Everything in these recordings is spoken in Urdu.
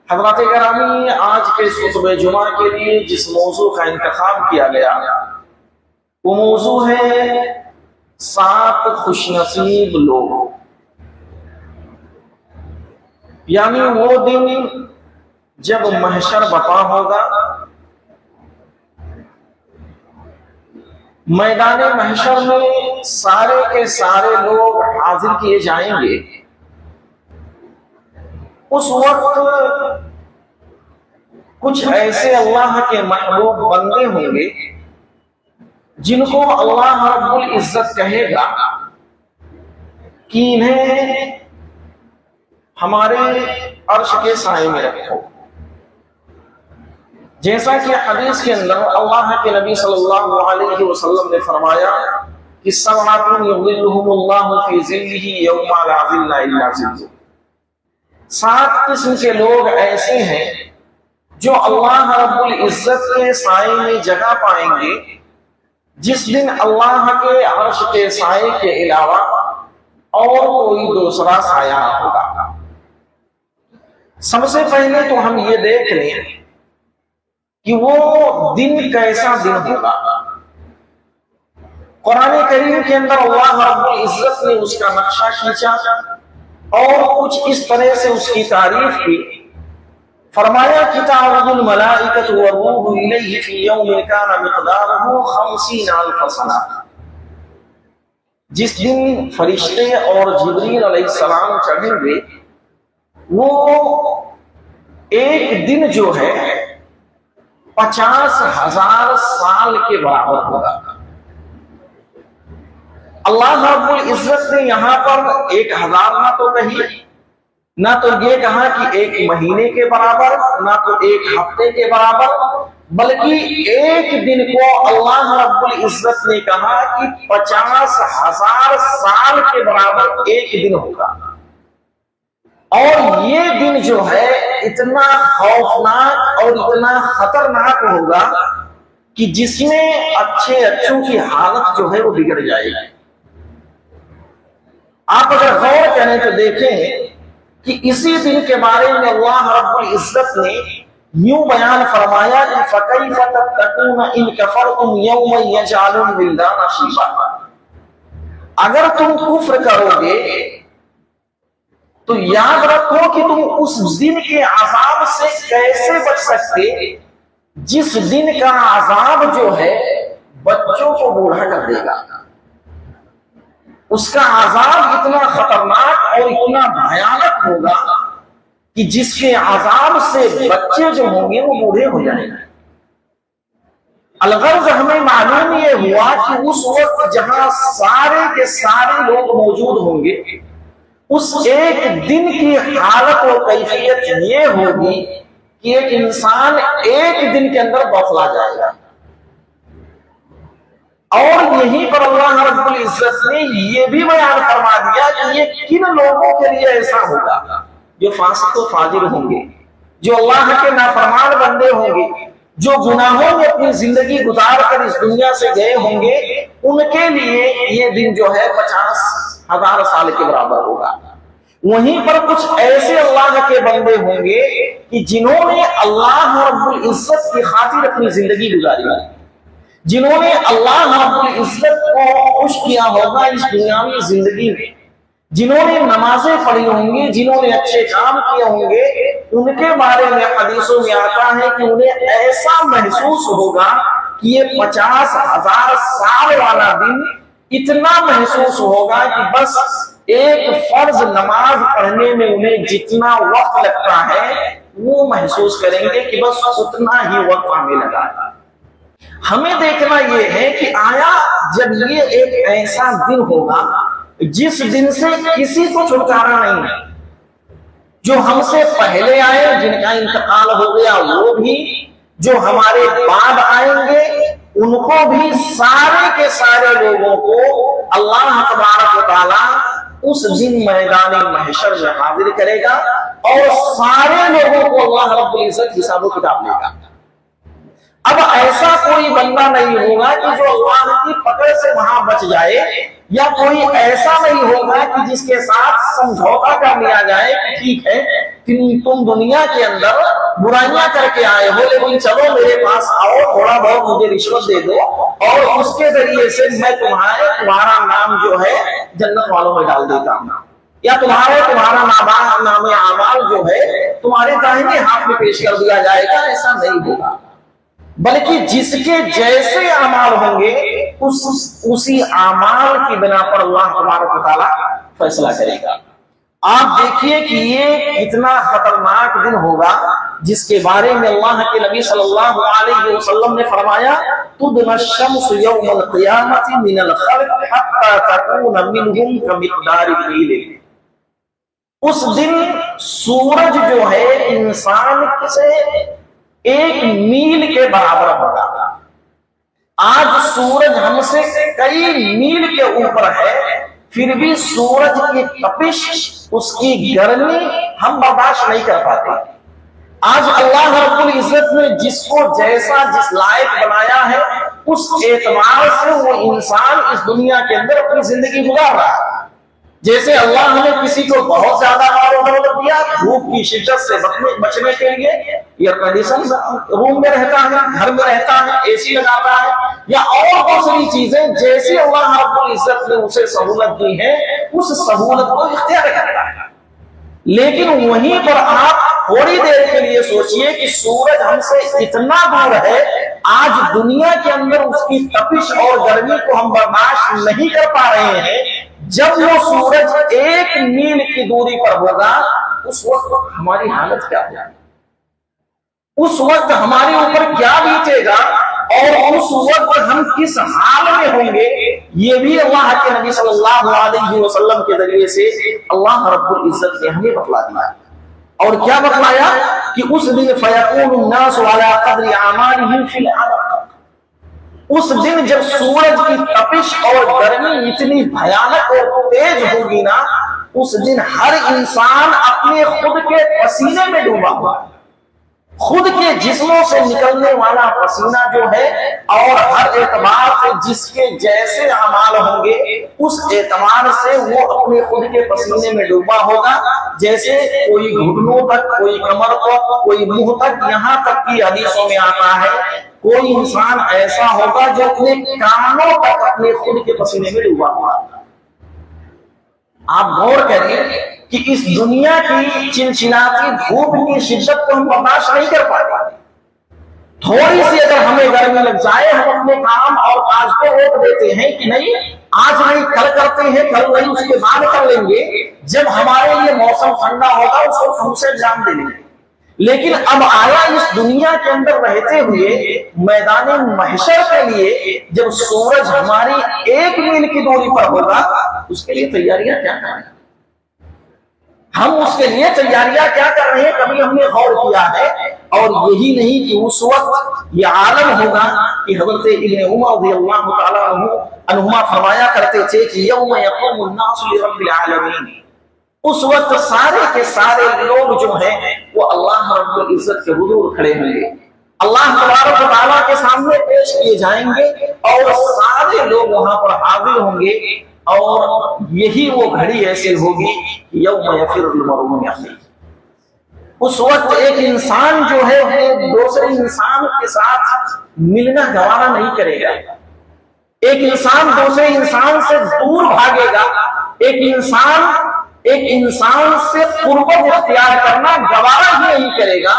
حضرات گرامی، آج کے خطبہ جمعہ کے لیے جس موضوع کا انتخاب کیا گیا وہ موضوع ہے 7 خوش نصیب لوگ، یعنی وہ دن جب محشر برپا ہوگا، میدان محشر میں سارے کے سارے لوگ حاضر کیے جائیں گے۔ اس وقت کچھ ایسے اللہ کے محبوب بندے ہوں گے جن کو اللہ رب العزت کہے گا کہ انہیں ہمارے عرش کے سائے میں رکھو، جیسا کہ حدیث کے اندر اللہ کے نبی صلی اللہ علیہ وسلم نے فرمایا کہ سبعۃ یظلھم اللہ فی ظلہ یوم لا ظل الا ظلہ۔ 7 قسم کے لوگ ایسے ہیں جو اللہ رب العزت کے سائے میں جگہ پائیں گے جس دن اللہ کے عرش کے سائے کے علاوہ اور کوئی دوسرا سایہ ہوگا۔ سب سے پہلے تو ہم یہ دیکھ لیں کہ وہ دن کیسا دن ہوگا۔ قرآن کریم کے اندر اللہ رب العزت نے اس کا نقشہ کھینچا اور کچھ اس طرح سے اس کی تعریف کی۔ فرمایا کہ تعرج الملائکۃ والروح الیہ فی یوم کان مقدارہ 50,000 سنہ۔ جس دن فرشتے اور جبریل علیہ السلام چڑھیں گے وہ ایک دن جو ہے 50,000 سال کے برابر ہوگا۔ اللہ رب العزت نے یہاں پر 1000 نہ تو کہی، نہ تو یہ کہا کہ ایک مہینے کے برابر، نہ تو ایک ہفتے کے برابر، بلکہ ایک دن کو اللہ رب العزت نے کہا کہ 50,000 سال کے برابر ایک دن ہوگا۔ اور یہ دن جو ہے اتنا خوفناک اور اتنا خطرناک ہوگا کہ جس میں اچھوں کی حالت جو ہے وہ بگڑ جائے گی۔ آپ اگر غور کریں تو دیکھیں کہ اسی دن کے بارے میں اللہ رب العزت نے یوں بیان فرمایا کہ فَكَيْفَ تَتَّقُونَ إِن كَفَرْتُمْ يَوْمًا يَجْعَلُ الْوِلْدَانَ شِيبًا۔ اگر تم کفر کرو گے تو یاد رکھو کہ تم اس دن کے عذاب سے کیسے بچ سکتے جس دن کا عذاب جو ہے بچوں کو بوڑھا کر دے گا۔ اس کا عذاب اتنا خطرناک اور اتنا بھیانک ہوگا کہ جس کے عذاب سے بچے جو ہوں گے وہ بوڑھے ہو جائیں گے۔ الغرض ہمیں معلوم یہ ہوا کہ اس وقت جہاں سارے کے سارے لوگ موجود ہوں گے، اس ایک دن کی حالت و کیفیت یہ ہوگی کہ ایک انسان ایک دن کے اندر بوکھلا جائے گا۔ اور یہیں پر اللہ رب العزت نے یہ بھی بیان فرما دیا کہ یہ کن لوگوں کے لیے ایسا ہوگا، جو فاسق و فاجر ہوں گے، جو اللہ کے نافرمان بندے ہوں گے، جو گناہوں میں اپنی زندگی گزار کر اس دنیا سے گئے ہوں گے، ان کے لیے یہ دن جو ہے 50,000 سال کے برابر ہوگا۔ وہیں پر کچھ ایسے اللہ کے بندے ہوں گے کہ جنہوں نے اللہ رب العزت کی خاطر اپنی زندگی گزاری، جنہوں نے اللہ رب العزت کو خوش کیا ہوگا اس دنیاوی زندگی میں، جنہوں نے نمازیں پڑھی ہوں گی، جنہوں نے اچھے کام کیے ہوں گے، ان کے بارے میں حدیثوں میں آتا ہے کہ انہیں ایسا محسوس ہوگا کہ یہ 50,000 سال والا دن اتنا محسوس ہوگا کہ بس ایک فرض نماز پڑھنے میں انہیں جتنا وقت لگتا ہے وہ محسوس کریں گے کہ بس اتنا ہی وقت ہمیں لگا۔ ہمیں دیکھنا یہ ہے کہ آیا جب یہ ایک ایسا دن ہوگا جس دن سے کسی کو چھٹکارا نہیں ہے، جو ہم سے پہلے آئے جن کا انتقال ہو گیا وہ بھی، جو ہمارے بعد آئیں گے ان کو بھی، سارے کے سارے لوگوں کو اللہ تبارک و تعالی اس دن میدان محشر میں حاضر کرے گا اور سارے لوگوں کو اللہ رب العزت حساب و کتاب لے گا۔ اب ایسا کوئی بندہ نہیں ہوگا کہ جو اللہ کی پکڑ سے وہاں بچ جائے، یا کوئی ایسا نہیں ہوگا کہ جس کے ساتھ سمجھوتا کر لیا جائے کہ ٹھیک ہے تم دنیا کے اندر برائیاں کر کے آئے ہو، لیکن چلو میرے پاس آؤ، تھوڑا بہت مجھے رشوت دے دو اور اس کے ذریعے سے میں تمہارا نام جو ہے جنت والوں میں ڈال دیتا ہوں، یا تمہارا نام اعمال جو ہے تمہارے داہنے ہاتھ میں پیش کر دیا جائے گا۔ ایسا نہیں ہوگا، بلکہ جس کے جیسے اعمال ہوں گے اسی اعمال کی بنا پر اللہ تبارک و تعالیٰ فیصلہ کرے گا۔ آپ دیکھیے کہ یہ کتنا خطرناک دن ہوگا جس کے بارے میں اللہ کے نبی صلی اللہ علیہ وسلم نے فرمایا تُدْنَى الشَّمْسُ يَوْمَ الْقِيَامَةِ مِنَ الْخَلْقِ حَتَّى تَكُونَ مِنْهُمْ كَمِقْدَارِ الْمِيلِ۔ اس دن سورج جو ہے انسان سے 1 میل کے برابر ہوگا۔ آج سورج ہم سے کئی میل کے اوپر ہے، پھر بھی سورج کی تپش، اس کی گرمی ہم برداشت نہیں کر پاتے۔ آج اللہ رب العزت نے جس کو جیسا جس لائق بنایا ہے اس اعتبار سے وہ انسان اس دنیا کے اندر اپنی زندگی گزار رہا ہے۔ جیسے اللہ نے کسی کو بہت زیادہ مال و دولت دیا، دھوپ کی شدت سے بچنے کے لیے ایئر کنڈیشن روم میں رہتا ہے، گھر میں رہتا ہے، اے سی لگاتا ہے، یا اور دوسری چیزیں جیسے اللہ رب العزت نے اسے سہولت دی ہے اس سہولت کو اختیار کرتا ہے۔ لیکن وہیں پر آپ تھوڑی دیر کے لیے سوچئے کہ سورج ہم سے اتنا دور ہے، آج دنیا کے اندر اس کی تپش اور گرمی کو ہم برداشت نہیں کر پا رہے ہیں، جب وہ سورج 1 میل کی دوری پر ہوگا اس وقت ہماری حالت کیا ہوگی، اس وقت ہمارے اوپر کیا بیتے گا اور اس وقت ہم کس حال میں ہوں گے، یہ بھی اللہ کے نبی صلی اللہ علیہ وسلم کے ذریعے سے اللہ رب العزت نے ہمیں بتلا دیا۔ اور کیا بتلایا کہ اس دن فَيَقُولُ النَّاسُ عَلَىٰ قَدْرِ أَعْمَالِهِمْ فِي الْعَمَلِ، اس دن جب سورج کی تپش اور گرمی اتنی بھیانک اور تیز ہوگی نا، اس دن ہر انسان اپنے خود کے پسینے میں ڈوبا ہوا، خود کے جسموں سے نکلنے والا پسینہ جو ہے، اور ہر اعتبار سے جس کے جیسے اعمال ہوں گے اس اعتبار سے وہ اپنے خود کے پسینے میں ڈوبا ہوگا، جیسے کوئی گھٹنوں تک، کوئی کمر تک، کوئی منہ تک، یہاں تک کی حدیثوں میں آتا ہے کوئی انسان ایسا ہوگا جو اپنے کانوں تک اپنے خود کے پسینے میں ڈوبا ہوا۔ آپ غور کریں کہ اس دنیا کی چنچناتی دھوپ کی شدت کو ہم برداشت نہیں کر پاتے، تھوڑی سی اگر ہمیں گرمی لگ جائے ہم اپنے کام اور کاج کو روک دیتے ہیں کہ نہیں آج نہیں کل کرتے ہیں، کل نہیں اس کے بعد کر لیں گے، جب ہمارے لیے موسم ٹھنڈا ہوگا اس کو ہم سے انجام دے لیں گے۔ لیکن اب آیا اس دنیا کے اندر رہتے ہوئے میدان محشر کے لیے جب سورج ہماری 1 میل کی دوری پر ہوگا اس کے لیے تیاریاں کیا کر رہے ہیں، ہم اس کے لیے تیاریاں کیا کر رہے ہیں، کبھی ہم نے غور کیا ہے؟ اور یہی نہیں کہ اس وقت یہ عالم ہوگا کہ حضرت ابن عمر رضی اللہ تعالیٰ عنہما فرمایا کرتے تھے کہ یوم یقوم الناس لرب العالمین، اس وقت سارے کے سارے لوگ جو ہیں وہ اللہ رب العزت کے حضور کھڑے ہوں گے، اللہ تبارک و تعالیٰ کے سامنے پیش کیے جائیں گے اور سارے لوگ وہاں پر حاضر ہوں گے، اور یہی وہ گھڑی ایسی ہوگی یوم یفر المرء من اخیہ، اس وقت ایک انسان جو ہے وہ دوسرے انسان کے ساتھ ملنا گوارا نہیں کرے گا، ایک انسان دوسرے انسان سے دور بھاگے گا، ایک انسان سے قربت اختیار کرنا گوارا ہی نہیں کرے گا۔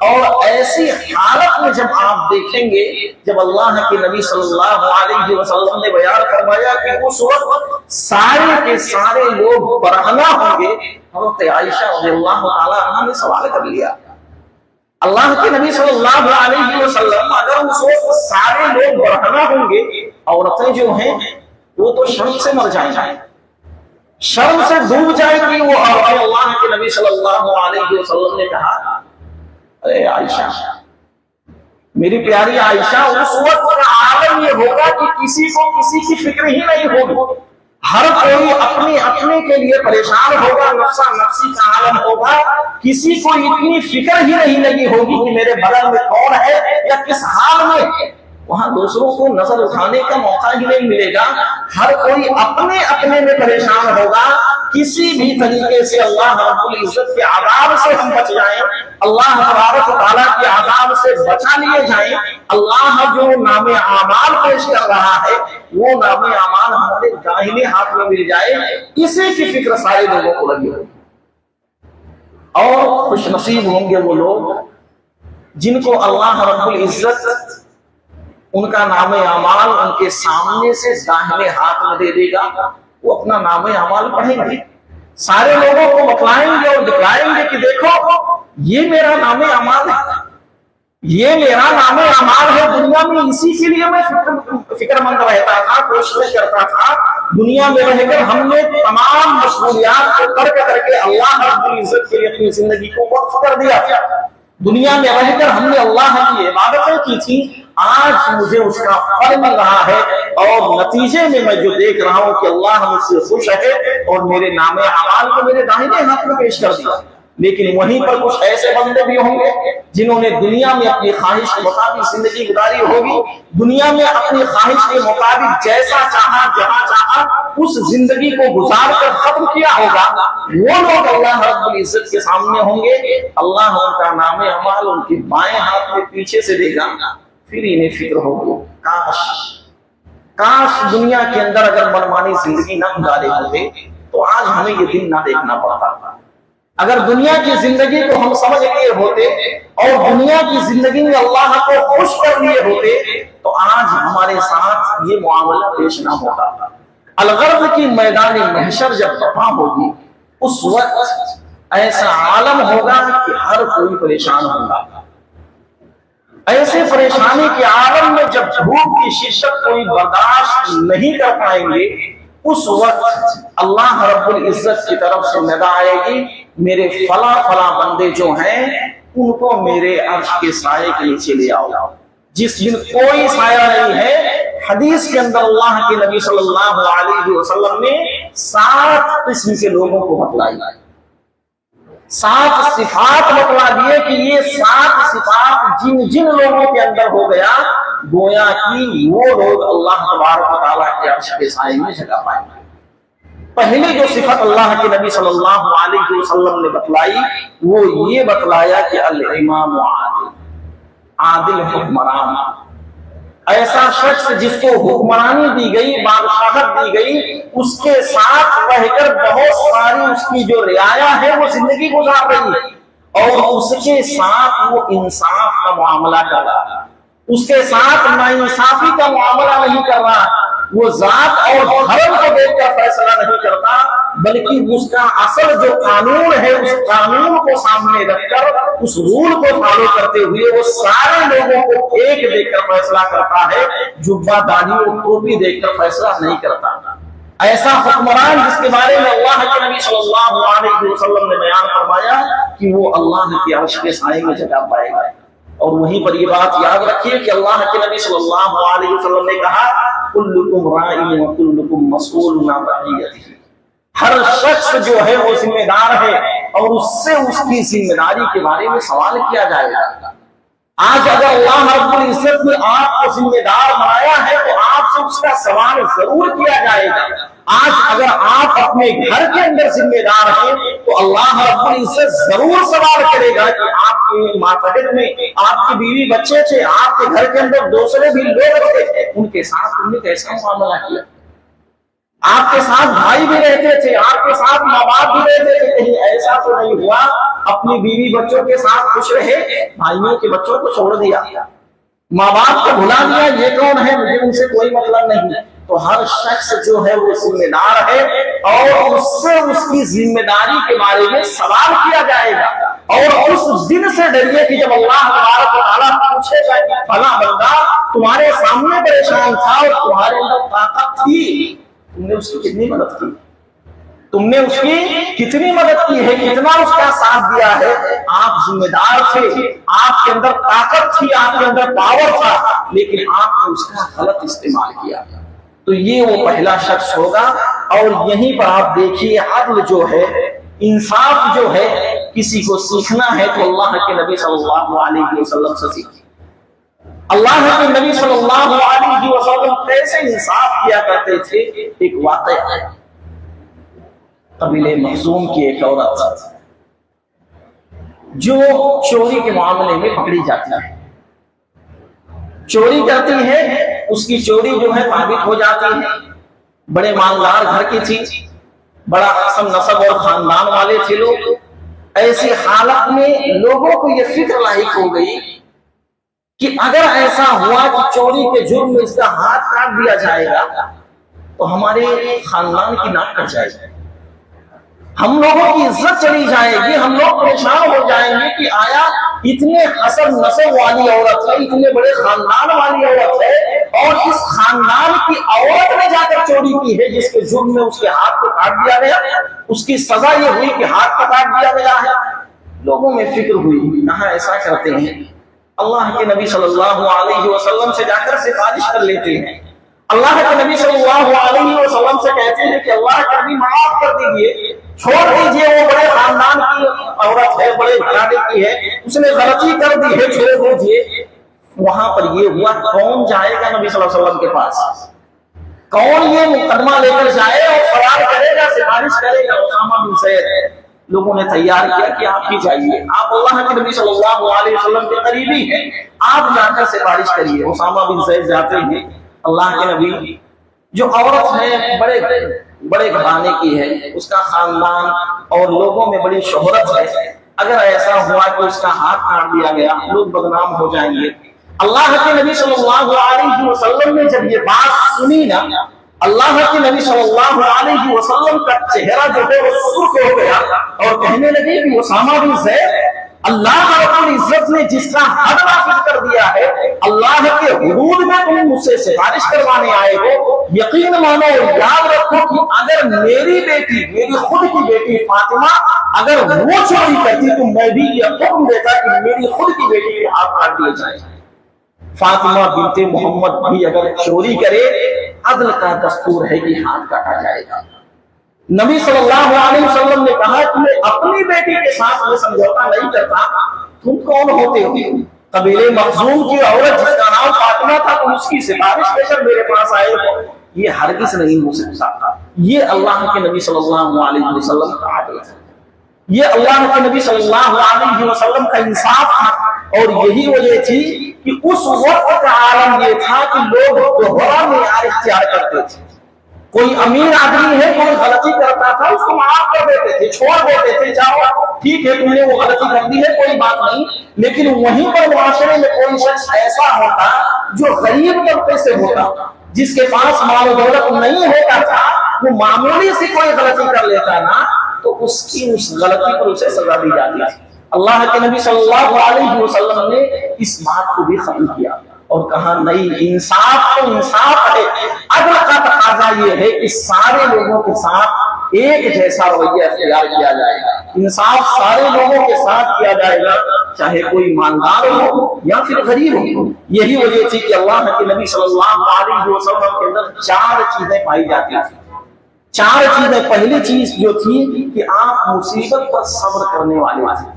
اور ایسی حالت میں جب آپ دیکھیں گے، جب اللہ کے نبی صلی اللہ علیہ وسلم نے بیان فرمایا کہ اس وقت سارے کے سارے لوگ برہنہ ہوں گے، حضرت عائشہ رضی اللہ تعالیٰ عنہ نے سوال کر لیا، اللہ کے نبی صلی اللہ علیہ وسلم اگر اس وقت سارے لوگ برہنہ ہوں گے، عورتیں جو ہیں وہ تو شرم سے مر جائیں گی، شرم سے ڈوب جائیں گی وہ عورتیں۔ اللہ کے نبی صلی اللہ علیہ وسلم نے کہا اے عائشہ، میری پیاری عائشہ، اس وقت کا عالم یہ ہوگا کہ کسی کو کسی کی فکر ہی نہیں ہوگی، ہر کوئی اپنے اپنے کے لیے پریشان ہوگا، نفسا نفسی کا عالم ہوگا، کسی کو اتنی فکر ہی نہیں لگی ہوگی کہ میرے بغل میں کون ہے یا کس حال میں، وہاں دوسروں کو نظر اٹھانے کا موقع ہی نہیں ملے گا، ہر کوئی اپنے اپنے میں پریشان ہوگا۔ کسی بھی طریقے سے اللہ رب العزت کے عذاب سے ہم بچ جائیں، اللہ تبارک و تعالیٰ کے عذاب سے بچا لیے جائیں، اللہ جو نام اعمال پیش کر رہا ہے وہ نام اعمال ہمارے داہنے ہاتھ میں مل جائے، اسی کی فکر سارے لوگوں کو لگی ہوگی۔ اور خوش نصیب ہوں گے وہ لوگ جن کو اللہ رب العزت ان کا نام اعمال ان کے سامنے سے داہنے ہاتھ میں دے دے گا، وہ اپنا نام اعمال پڑھیں گے، سارے لوگوں کو بتلائیں گے اور دکھلائیں گے کہ دیکھو یہ میرا نام اعمال ہے، یہ میرا نام اعمال ہے۔ دنیا میں اسی کے لیے میں فکر مند رہتا تھا، کوشش کرتا تھا، دنیا میں رہ کر ہم نے تمام مشغولیات کو ترک کر کے اللہ رب العزت کے لیے اپنی زندگی کو وقف کر دیا تھا، دنیا میں رہ کر ہم نے اللہ کی عبادتیں کی تھی، آج مجھے اس کا پھل مل رہا ہے، اور نتیجے میں میں جو دیکھ رہا ہوں کہ اللہ مجھ سے خوش ہے اور میرے نام اعمال کو میرے داہنے ہاتھ میں پیش کر دیا۔ لیکن وہیں پر کچھ ایسے بندے بھی ہوں گے جنہوں نے دنیا میں اپنی خواہش کے مطابق زندگی گزاری ہوگی، دنیا میں اپنی خواہش کے مطابق جیسا چاہا جہاں چاہا اس زندگی کو گزار کر ختم کیا ہوگا، وہ لوگ اللہ رب العزت کے سامنے ہوں گے، اللہ ان کا نام اعمال ان کے بائیں ہاتھ میں پیچھے سے دے گا، پھر انہیں فکر ہوگی کاش دنیا کے اندر اگر منمانی زندگی نہ گزارے ہوتے تو آج ہمیں یہ دن نہ دیکھنا پڑتا تھا، اگر دنیا کی زندگی کو ہم سمجھ لیے ہوتے اور دنیا کی زندگی میں اللہ کو خوش کر لیے ہوتے تو آج ہمارے ساتھ یہ معاملہ پیش نہ ہوتا۔ الغرض کی میدان محشر جب برپا ہوگی اس وقت ایسا عالم ہوگا کہ ہر کوئی پریشان ہوگا، ایسے پریشانی کے عالم میں جب دھوپ کی شدت کوئی برداشت نہیں کر پائیں گے، اس وقت اللہ رب العزت کی طرف سے ندا آئے گی، میرے فلاں فلاں بندے جو ہیں ان کو میرے عرش کے سائے کے نیچے لے آؤ، جس دن کوئی سایہ نہیں ہے۔ حدیث کے اندر اللہ کے نبی صلی اللہ علیہ وسلم نے 7 قسم کے لوگوں کو بتلائی، 7 صفات بتلا دیے کہ یہ 7 صفات جن لوگوں کے اندر ہو گیا گویا کہ وہ لوگ اللہ تبارک و تعالیٰ کے عرش کے سائے میں جگہ پائیں گے۔ پہلی جو صفت اللہ کے نبی صلی اللہ علیہ وسلم نے بتلائی وہ یہ بتلایا کہ الامام عادل حکمران، ایسا شخص جس کو حکمرانی دی گئی، بادشاہت دی گئی، اس کے ساتھ رہ کر بہت ساری اس کی جو رعایا ہے وہ زندگی گزار رہی ہے، اور اس کے ساتھ وہ انصاف کا معاملہ کر رہا ہے، اس کے ساتھ ناانصافی کا معاملہ نہیں کر رہا، وہ ذات اور دھرم کو دیکھ کر فیصلہ نہیں کرتا بلکہ اس کا اصل جو قانون ہے اس قانون کو سامنے رکھ کر اس رول کو فالو کرتے ہوئے وہ سارے لوگوں کو ایک دیکھ کر فیصلہ کرتا ہے، جبہ دانی اور ٹوپی دیکھ کر فیصلہ نہیں کرتا۔ ایسا حکمران جس کے بارے میں اللہ کے نبی صلی اللہ علیہ وسلم نے بیان فرمایا کہ وہ اللہ کے عرش کے سائے میں جگہ پائے گا۔ اور وہیں پر یہ بات یاد رکھیے کہ اللہ کے نبی صلی اللہ علیہ وسلم نے کہا کلکم راعی وکلکم مسئول عن رعیتہ، ہر شخص جو ہے وہ ذمہ دار ہے اور اس سے اس کی ذمہ داری کے بارے میں سوال کیا جائے گا۔ آج اگر اللہ رب العزت نے آپ کو ذمہ دار بنایا ہے تو آپ سے اس کا سوال ضرور کیا جائے گا۔ آج اگر آپ اپنے گھر کے اندر ذمہ دار ہیں تو اللہ رب العزت ضرور سوال کرے گا کہ آپ کے ماتحت میں آپ کی بیوی بچے تھے، آپ کے گھر کے اندر دوسرے بھی لوگ تھے، ان کے ساتھ تم نے کیسا معاملہ کیا؟ آپ کے ساتھ بھائی بھی رہتے تھے، آپ کے ساتھ ماں باپ بھی رہتے تھے، کہیں ایسا تو نہیں ہوا اپنی بیوی بچوں کے ساتھ خوش رہے، بھائیوں کے بچوں کو چھوڑ دیا، ماں باپ کو بھلا دیا، یہ کون ہے مجھے ان سے کوئی مطلب نہیں۔ تو ہر شخص جو ہے وہ ذمہ دار ہے اور اس سے اس کی ذمہ داری کے بارے میں سوال کیا جائے گا، اور اس دن سے ڈریے کہ جب اللہ تبارک و تعالیٰ پوچھے گا کہ فلاں بندہ تمہارے سامنے پریشان تھا اور تمہارے اندر طاقت تھی، تم نے اس کی کتنی مدد کی، تم نے اس کی کتنی مدد کی ہے، کتنا اس کا ساتھ دیا ہے؟ آپ ذمہ دار تھے، آپ کے اندر طاقت تھی، آپ کے اندر پاور تھا، لیکن آپ نے اس کا غلط استعمال کیا۔ تو یہ وہ پہلا شخص ہوگا. اور یہیں پر آپ دیکھیے عدل جو ہے، انصاف جو ہے، کسی کو سیکھنا ہے تو اللہ کے نبی صلی اللہ علیہ وسلم سے سیکھیے. اللہ کے نبی صلی اللہ علیہ وسلم کیسے انصاف کیا کرتے تھے. ایک واقعہ ہے، قبیلہ مخزوم کی ایک عورت جو چوری کے معاملے میں پکڑی جاتی ہے، چوری کرتی ہے، اس کی چوری جو ہے ثابت ہو جاتی ہے. بڑے مالدار گھر کی تھی، بڑا حسن نسب اور خاندان والے تھے لوگ. ایسی حالت میں لوگوں کو یہ فکر لاحق ہو گئی کہ اگر ایسا ہوا کہ چوری کے جرم میں اس کا ہاتھ کاٹ دیا جائے گا تو ہمارے خاندان کی ناک کٹ جائے گی، ہم لوگوں کی عزت چلی جائے گی، ہم لوگ پریشان ہو جائیں گے کہ آیا اتنے حسن نسب والی عورت ہے، اتنے بڑے خاندان والی عورت ہے، اور اس خاندان کی عورت نے جا کر چوری کی ہے جس کے جرم میں اس کے ہاتھ کو کاٹ دیا گیا، اس کی سزا یہ ہوئی کہ ہاتھ کو کاٹ دیا گیا ہے. لوگوں میں فکر ہوئی کہاں ایسا کرتے ہیں. اللہ کے نبی صلی اللہ علیہ وسلم سے جا کر سفارش کر لیتے ہیں. اللہ کے نبی صلی اللہ علیہ وسلم سے کہتے ہیں کہ اللہ کا نبی معاف کر دیجئے، چھوڑ دیجئے، وہ بڑے خاندان کی عورت ہے، بڑے گھرانے کی ہے، اس نے غلطی کر دی ہے، چھوڑ دیجئے. وہاں پر یہ ہوا، کون جائے گا نبی صلی اللہ علیہ وسلم کے پاس؟ کون یہ مقدمہ لے کر جائے اور سوال کرے گا، سفارش کرے گا؟ اسامہ بن زید. لوگوں نے تیار کیا کہ آپ ہی جائیے، آپ اللہ کے نبی صلی اللہ علیہ وسلم کے قریبی ہیں، آپ جا کر سفارش کریے. اسامہ بن زید جاتے ہیں. اللہ کے نبی، جو عورت ہے بڑے گھرانے کی ہے، اس کا خاندان اور لوگوں میں بڑی شہرت ہے، اگر ایسا ہوا کہ اس کا ہاتھ کاٹ دیا گیا لوگ بدنام ہو جائیں گے. اللہ کے نبی صلی اللہ علیہ وسلم نے جب یہ بات سنی نا، اللہ کے نبی صلی اللہ علیہ وسلم کا چہرہ جو ہے وہ سرخ ہو گیا اور کہنے لگے کہ اسامہ بن زید، اللہ رب العزت نے جس کا حد نافذ کر دیا ہے، اللہ کے حدود میں تم مجھ سے سفارش کروانے آئے ہو، یقین مانو اور یاد رکھو کہ اگر میری بیٹی، میری خود کی بیٹی فاطمہ اگر وہ چوری کرتی تو میں بھی یہ حکم دیتا کہ میری خود کی بیٹی کے ہاتھ کاٹ دیے جائیں. فاطمہ بنت محمد بھی اگر چوری کرے، عدل کا دستور ہے کہ ہاتھ کاٹا جائے گا. نبی صلی اللہ علیہ وسلم نے کہا کہ میں اپنی بیٹی کے ساتھ میں سمجھوتا نہیں کرتا. تم کون ہوتے ہو؟ قبیلہ مخزوم کی عورت جس کا نام فاطمہ تھا، تم اس کی سفارش لے کر میرے پاس آئے ہو؟ یہ ہرگز نہیں ہو سکتا. یہ اللہ کے نبی صلی اللہ علیہ وسلم کا عدل ہے، یہ اللہ کے نبی صلی اللہ علیہ وسلم کا انصاف تھا. اور یہی وجہ تھی کہ اس وقت کا عالم یہ تھا کہ لوگ دوہرا معیار اختیار کرتے تھے. کوئی امیر آدمی ہے، کوئی غلطی کرتا تھا، اس کو معاف کر دیتے تھے، چھوڑ دیتے تھے، جاؤ ٹھیک ہے تم نے وہ غلطی کر دی ہے، کوئی بات نہیں. لیکن وہیں پر معاشرے میں کوئی شخص ایسا ہوتا جو غریب طبقے سے ہوتا، جس کے پاس مال و دولت نہیں ہوتا تھا، وہ معمولی سی کوئی غلطی کر لیتا نا تو اس کی اس غلطی پر اسے سزا دی جاتی تھی. اللہ کے نبی صلی اللہ علیہ وسلم نے اس بات کو بھی ختم کیا اور کہا نہیں، انصاف تو انصاف ہے. عدل کا تقاضا یہ ہے کہ سارے لوگوں کے ساتھ ایک جیسا رویہ اختیار کیا جائے گا. انصاف سارے لوگوں کے ساتھ کیا جائے گا، چاہے کوئی مالدار ہو یا پھر غریب ہو. یہی وجہ تھی کہ اللہ کے نبی صلی اللہ علیہ وسلم کے اندر 4 چیزیں پائی جاتی تھی. 4 چیزیں. پہلی چیز جو تھی کہ آپ مصیبت پر صبر کرنے والے تھے.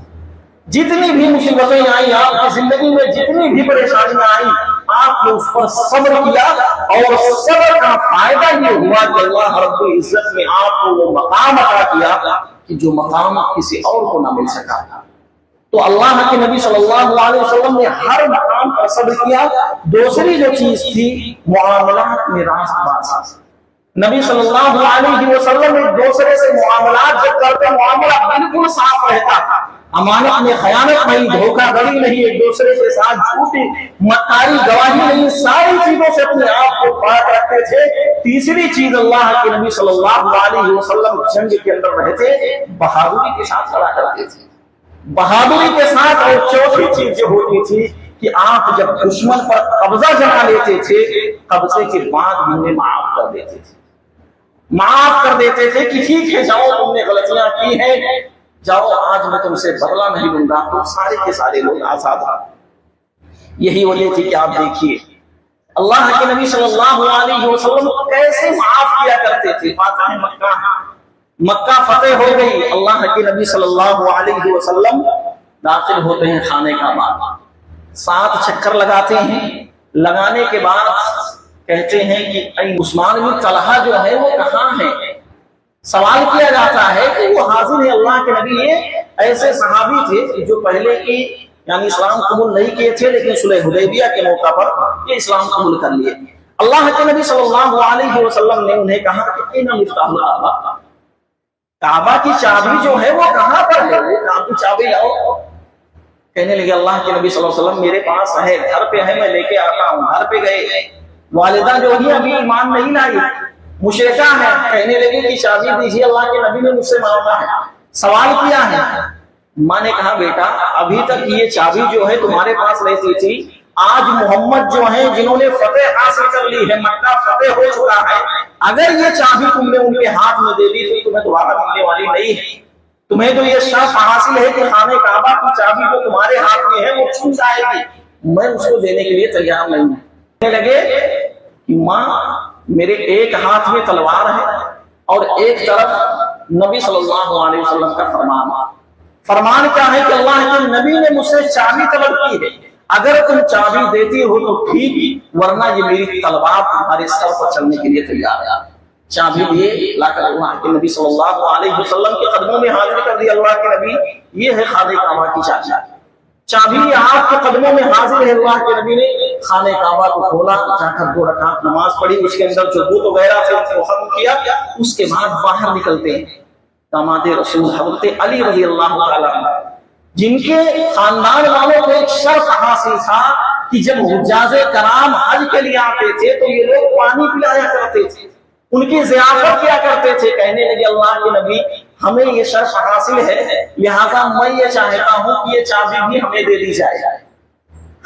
جتنی بھی مصیبتیں آئیں، آپ کی زندگی میں جتنی بھی پریشانیاں آئیں، آپ نے اس پر صبر کیا اور صبر کا فائدہ یہ ہوا کہ اللہ رب العزت نے آپ کو وہ مقام عطا کیا کہ جو مقام کسی اور کو نہ مل سکا. تو اللہ کے نبی صلی اللہ علیہ وسلم نے ہر مقام پر صبر کیا. دوسری جو چیز تھی، معاملات میں راست باز. نبی صلی اللہ علیہ وسلم ایک دوسرے سے معاملات جب کرتے، معاملہ بالکل صاف رہتا تھا. امانت میں خیانت نہیں، دھوکہ دڑی نہیں، ایک دوسرے کے ساتھ جھوٹی مکاری گواہی نہیں، ساری چیزوں سے اپنے آپ کو پاک رکھتے تھے. تیسری چیز، اللہ کے نبی صلی اللہ علیہ وسلم جنگ کے اندر رہتے بہادری کے ساتھ لڑا کرتے تھے، بہادری کے ساتھ. اور چوتھی چیز جو ہوتی تھی کہ آپ جب دشمن پر قبضہ جما لیتے تھے، قبضے کے بعد انہیں معاف کر دیتے تھے، معاف کر دیتے تھے کہ ٹھیک ہے جاؤ، تم نے غلطیاں کی ہیں، جاؤ آج میں تم سے بدلہ نہیں لوں گا. تو سارے کے سارے لوگ آزاد ہیں. یہی وجہ تھی کہ آپ دیکھیے اللہ کے نبی صلی اللہ علیہ وسلم کیسے معاف کیا کرتے تھے. فاتح مکہ، مکہ فتح ہو گئی، اللہ کے نبی صلی اللہ علیہ وسلم داخل ہوتے ہیں خانہ کعبہ، 7 چکر لگاتے ہیں. لگانے کے بعد کہتے ہیں کہ اے عثمان بن طلحہ جو ہے وہ کہاں ہے؟ سوال کیا جاتا ہے کہ وہ حاضر ہے. اللہ کے نبی یہ ایسے صحابی تھے جو پہلے کی یعنی اسلام قبول نہیں کیے تھے، لیکن صلح حدیبیہ کے موقع پر یہ اسلام قبول کر لیے. اللہ کے نبی صلی اللہ علیہ وسلم نے انہیں کہا کہ اینا مفتاح الکعبہ، کعبہ کی چابی جو ہے وہ کہاں پر ہے؟ وہ کعبہ کی چابی لاؤ. کہنے لگے اللہ کے نبی صلی اللہ علیہ وسلم میرے پاس ہے، گھر پہ ہے، میں لے کے آتا ہوں. گھر پہ گئے، والدہ جو ہی ابھی ایمان نہیں لائی، مشرکہ ہے. کہنے لگے کہ چابی دیجیے، اللہ کے نبی نے مجھ سے مانگا ہے، سوال کیا ہے. ماں نے کہا بیٹا ابھی تک یہ چابی جو ہے تمہارے پاس رہتی تھی، آج محمد جو ہیں جنہوں نے فتح حاصل کر لی ہے، مکہ فتح ہو چکا ہے، اگر یہ چابی تم نے ان کے ہاتھ میں دے دی تو تمہیں دوبارہ ملنے والی نہیں ہے. تمہیں تو یہ شرف حاصل ہے کہ خانہ کعبہ کی چابی جو تمہارے ہاتھ میں ہے وہ چھن جائے گی، میں اس کو دینے کے لیے تیار نہیں ہوں. کہنے لگے کہ ماں میرے ایک ہاتھ میں تلوار ہے اور ایک طرف نبی صلی اللہ علیہ وسلم کا فرمان کیا ہے کہ اللہ کے نبی نے مجھ سے چابی طلب کی ہے، اگر تم چابی دیتی ہو تو ٹھیک، ورنہ یہ میری تلوار تمہارے سر پر چلنے کے لیے تیار ہے. چابی دیے، لا کر اللہ کے نبی صلی اللہ علیہ وسلم کے قدموں میں حاضر کر دی. اللہ کے نبی یہ ہے خانہ کعبہ کی چابی، چابی آپ کے قدموں میں حاضر ہے. اللہ کے نبی نے خانہ کعبہ کو کھولا، جا کر 2 رکعت نماز پڑھی، اس کے اندر جو بت وغیرہ تھے ان کو ختم کیا. اس کے بعد باہر نکلتے ہیں داماد رسول حضرت علی رضی اللہ تعالیٰ عنہ، جن کے خاندان والوں کو ایک شرف حاصل تھا کہ جب حجاز کرام حج کے لیے آتے تھے تو یہ لوگ پانی پلایا کرتے تھے، ان کی ضیافت کیا کرتے تھے. کہنے لگے اللہ کے نبی ہمیں یہ شرف حاصل ہے، لہذا میں یہ چاہتا ہوں کہ یہ چابی بھی ہمیں دے دی جائے،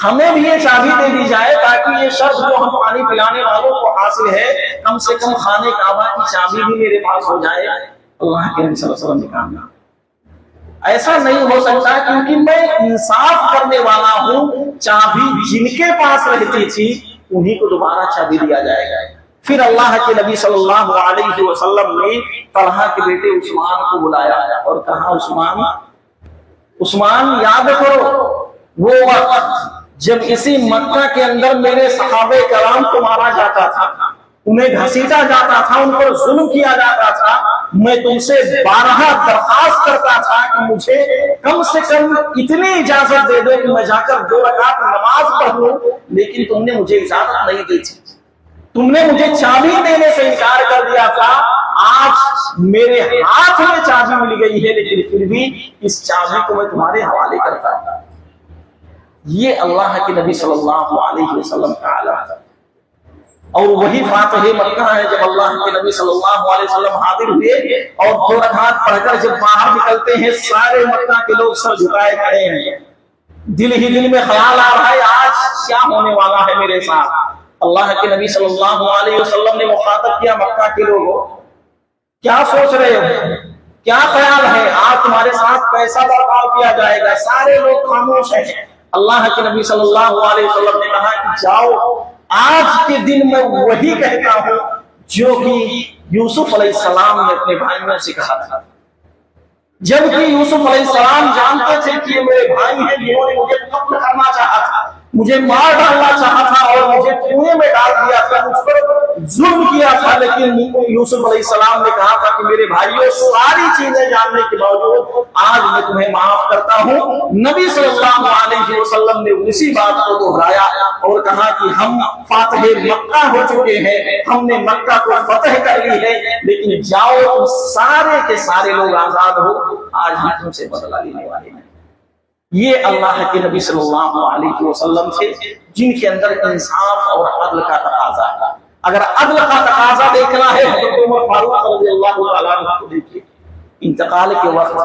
ہمیں بھی یہ چابی دے دی جائے تاکہ یہ شرف جو ہم پانی پلانے والوں کو حاصل ہے کم سے کم خانہ کعبہ کی چابی بھی میرے پاس ہو جائے. اللہ کے نبی صلی اللہ علیہ وسلم نے کہا ایسا نہیں ہو سکتا کیونکہ میں انصاف کرنے والا ہوں، چابی جن کے پاس رہتی تھی انہی کو دوبارہ چابی دیا جائے گا. پھر اللہ کے نبی صلی اللہ علیہ وسلم نے طلحہ کے بیٹے عثمان کو بلایا اور کہا عثمان یاد کرو وہ وقت جب اسی مکہ کے اندر میرے صحابہ کرام کو مارا جاتا تھا، انہیں گھسیٹا جاتا تھا، ان پر ظلم کیا جاتا تھا، میں تم سے 12 درخواست کرتا تھا کہ مجھے کم سے کم اتنی اجازت دے دو کہ میں جا کر 2 رکعت نماز پڑھ لوں، لیکن تم نے مجھے اجازت نہیں دی تھی، تم نے مجھے چابی دینے سے انکار کر دیا تھا. آج میرے ہاتھ میں چابی مل گئی ہے لیکن پھر بھی اس چابی کو میں تمہارے حوالے کرتا ہوں. یہ اللہ کے نبی صلی اللہ علیہ وسلم کا اعلان ہے اور وہی فاتح مکہ ہے. جب اللہ کے نبی صلی اللہ علیہ وسلم حاضر ہوئے اور 2 رکعت پڑھ کر جب باہر نکلتے ہیں سارے مکہ کے لوگ سر جھکائے کھڑے ہیں. دل ہی دل میں خیال آ رہا ہے آج کیا ہونے والا ہے میرے ساتھ. اللہ کے نبی صلی اللہ علیہ وسلم نے مخاطب کیا مکہ کے لوگوں کیا سوچ رہے ہو، کیا خیال ہے آج تمہارے ساتھ کیسا برتاؤ کیا جائے گا. سارے لوگ خاموش ہیں. اللہ کے نبی صلی اللہ علیہ وسلم نے کہا کہ جاؤ آج کے دن میں وہی کہتا ہوں جو کہ یوسف علیہ السلام نے اپنے بھائیوں سے کہا تھا. جبکہ یوسف علیہ السلام جانتے تھے کہ یہ میرے بھائی ہیں جنہوں نے مجھے قتل کرنا چاہا تھا، مجھے مار ڈالنا چاہا تھا اور مجھے کنویں میں ڈال دیا تھا، مجھ پر ظلم کیا تھا، لیکن یوسف علیہ السلام نے کہا تھا کہ میرے بھائیوں ساری چیزیں جاننے کے باوجود آج میں تمہیں معاف کرتا ہوں. نبی صلی اللہ علیہ وسلم نے اسی بات کو دہرایا اور کہا کہ ہم فاتح مکہ ہو چکے ہیں، ہم نے مکہ کو فتح کر لی ہے، لیکن جاؤ تم سارے کے سارے لوگ آزاد ہو، آج ہم تم سے بدلہ لینے والے ہیں. یہ اللہ کے نبی صلی اللہ علیہ وسلم تھے جن کے اندر انصاف اور عدل کا تقاضا ہے. اگر عدل کا تقاضا دیکھنا ہے حضرت عمر فاروق رضی اللہ تعالیٰ عنہ کو دیکھیے. انتقال کے وقت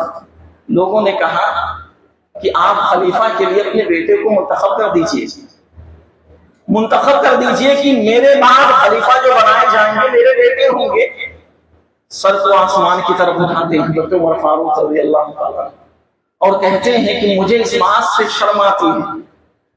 لوگوں نے کہا کہ آپ خلیفہ کے لیے اپنے بیٹے کو منتخب کر دیجئے کہ میرے بعد خلیفہ جو بنائے جائیں گے میرے بیٹے ہوں گے. سر کو آسمان کی طرف اٹھاتے ہیں حضرت عمر فاروق رضی اللہ تعالیٰ اور کہتے ہیں کہ مجھے اس بات سے شرم آتی ہے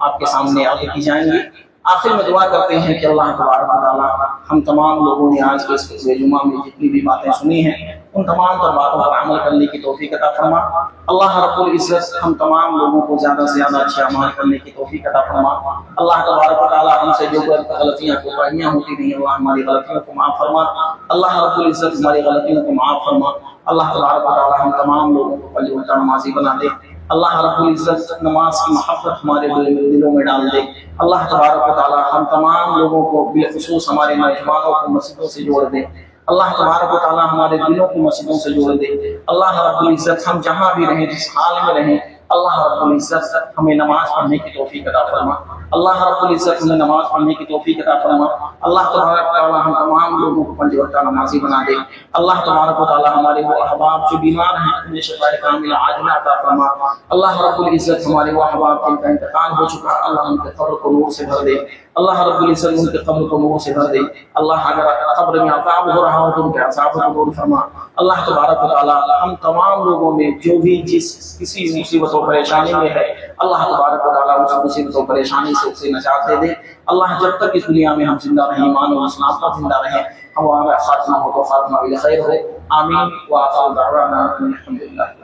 آپ کے سامنے عرض کی جائیں گی۔ آخر میں دعا کرتے ہیں کہ اللہ تبارک و تعالیٰ ہم تمام لوگوں نے آج کے اس خطبہ جمعہ میں جتنی بھی باتیں سنی ہیں ان تمام تر باتوں پر عمل کرنے کی توفیق عطا فرما۔ اللہ رب العزت ہم تمام لوگوں کو زیادہ سے زیادہ اچھے اعمال کرنے کی توفیق عطا فرما۔ اللہ تبارک و تعالیٰ ہم سے جو غلطیاں کوتاہیاں ہوتی رہی اللہ ہماری غلطیوں کو معاف فرما۔ اللہ رب العزت ہماری غلطیوں کو معاف فرما۔ اللہ تبارک و تعالیٰ ہم تمام لوگوں کو پنج وقتہ نمازی بنا دے۔ اللہ رب العزت نماز کی محبت ہمارے دلوں میں ڈال دے۔ اللہ تبارک و تعالیٰ ہم تمام لوگوں کو بالخصوص ہمارے نوجوانوں کو مسجدوں سے جوڑ دے۔ اللہ تبارک و تعالیٰ ہمارے دلوں کو مسجدوں سے جوڑ دے۔ اللہ رب العزت ہم جہاں بھی رہیں جس حال میں رہیں اللہ رب العزت ہمیں نماز پڑھنے کی توفیق عطا فرما۔ اللہ رب العزت ہمیں نماز پڑھنے کی توفیق عطا فرما۔ اللہ تبارک و تعالیٰ ہم تمام لوگوں کو پنج وقتہ نمازی بنا دے۔ اللہ تبارک و تعالیٰ ہمارے وہ احباب جو بیمار ہیں انہیں شفاء کاملہ عاجلہ عطا فرما۔ اللہ رب العزت ہمارے وہ احباب جن کا انتقال ہو چکا اللہ ان کے قبر کو نور سے بھر دے۔ اللہ رب العزت ان کے قبر کو نور سے بھر دے۔ اللہ اگر قبر میں عذاب ہو رہا ہو تو ان کے عذاب کو دور فرما۔ اللہ تبارک و تعالیٰ ہم تمام لوگوں میں جو بھی جس کسی مصیبت و پریشانی میں ہے اللہ تبارک و تعالیٰ اس مصیبت و پریشانی سے اسے نجات دے دے۔ اللہ جب تک اس دنیا میں ہم زندہ رہیں ایمان و اسلام پر زندہ رہیں ہمارا خاتمہ ہو تو خاتمہ بالخیر ہو۔ آمین وآخر دعوانا الحمدللہ۔